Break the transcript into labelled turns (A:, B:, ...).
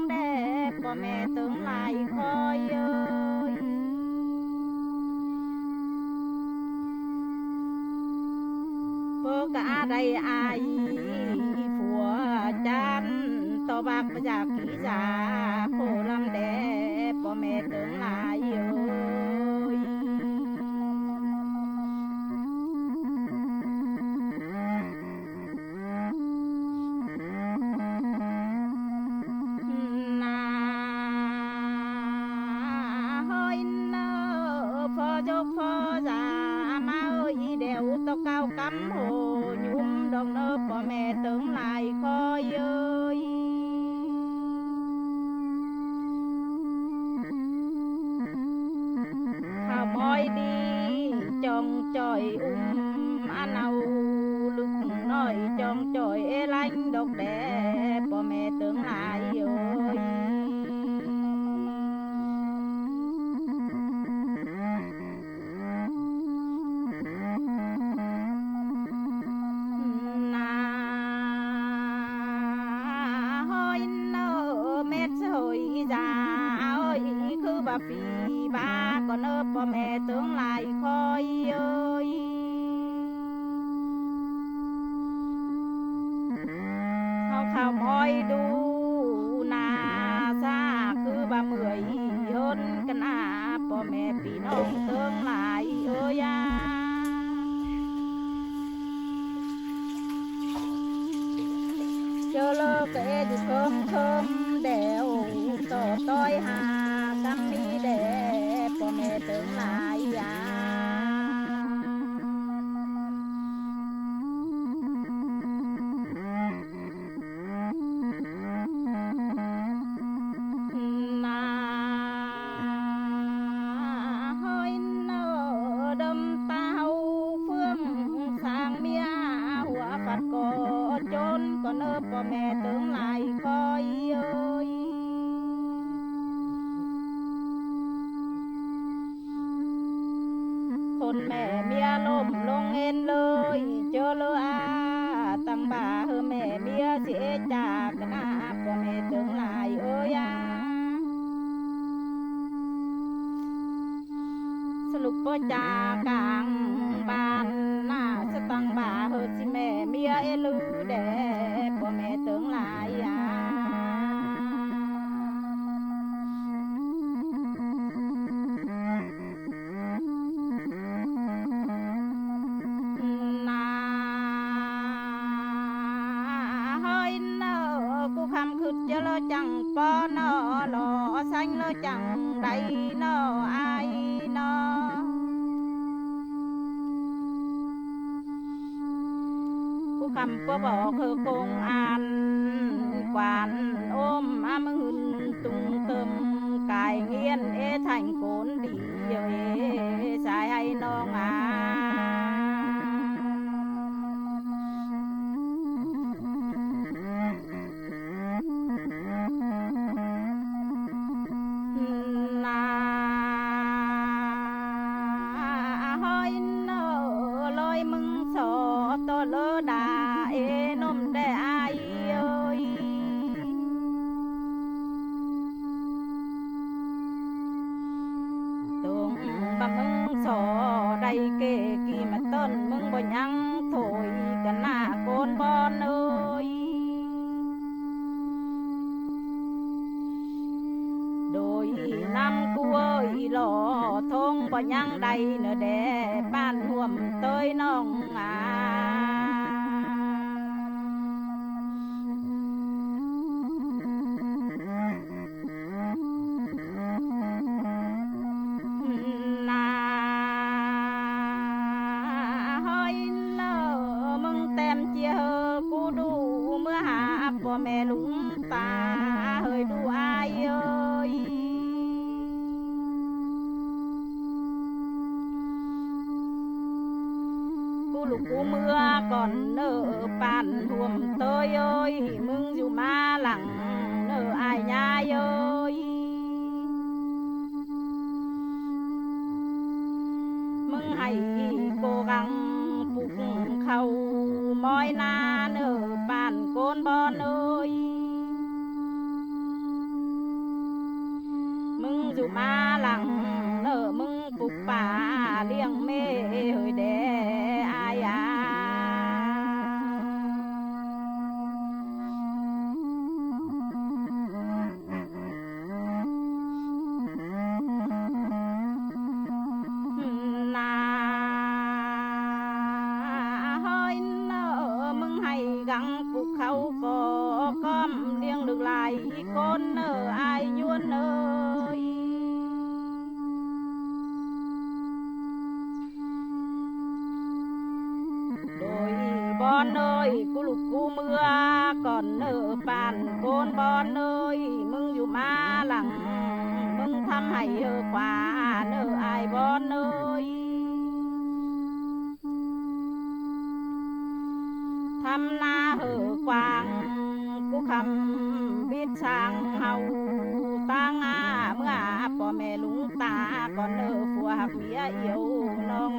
A: แด่พ่อแม่ตึงหลายคอยเอ้ยเปิกะได้อายผัวจันต่อบักประจักขีจาโคลำแด่พ่อแม่ตึงหลายเอ้ยเก้ากำโหยุ่มดอกเนิบพ่อแม่ตึงหลายคอยเอ้ยข้าวมอยดีจองจ่อยอันเอาลึกน้อยจองจ่อยลังดอกแด่พ่อแม่ตึงหลายเอ้ยปีบาก็เนิบพ่อแม่ตึงหลายคอยเอ้ยข้าวมอยดูนาซาคือบ่เมื่อยยนกันอาพ่อแม่พี่น้องตึงหลายเอ้ยเจอเลิกเออยู่เคิมเดวต่อต้อยหากำมีแด่พ่อแม่ตึงหลายนาหอยเนอดำเต้าเฟื่องสร้างเมียหัวปัดก่อจนก็เนิบพ่อแม่ตึงหลายคอยเอ้ยคนแม่เมียล้มลงเอ็นเลยเจอเลยตั้งบ่าแม่เมียเสียจากกันนะพ่อแม่ตึงหลายเอ้ยสรุปบ่จากลางบ้านหน้าสตังบ่าสิแม่เมียลือแด่พ่อแม่ตึงหลายจะเลจังปอนอหล่อสังเลจังใดนออายนอผู้คำก็บอกคือคงอ่านกวานอมมึงตุงเติมกายเงียนthànhโกนดีสายให้น้องเลอดานมได้อายเอ้ยตรงบะมึงสอได้เกกี่มาต้นมึงบ่ยังโถยกันหน้าโกนบอนเอ้ยโดยนำกูเอ้ยหล่อทงบ่ยังใดเนอแด่บ้านห่วมเตยน้องพ่อแม่ลุงตาเฮ้ยดูอายเอ้ยกูลูกกูเมื่อก่อนเนอปานท่วมเตยเอ้ยมึงอยู่มาหลังเนออายยายเอ้ยมึงให้โกกังปลุกเขามอยนาเนอปานโกนบอนเอ้ย อยู่มาหลังเนอมึงปลุกป่าเลี้ยงแม่เฮยแดอายากังปลุกเขาก็ก้อมเลี้ยงดึกหลายคนเนออายยวนเอยโดยบอนเอยกูลูกกูเมื่อก่อนเนอปานโกนบอนเอยมึงอยู่มาหลังมึงทำให้ขวาเนออายบอนเอยทำนากวางกูคำบิดช่างเฮาตั้งเมื่อพ่อแม่ลุงตาก่อนเนอผัวหักเมียเอี่ยวน้อง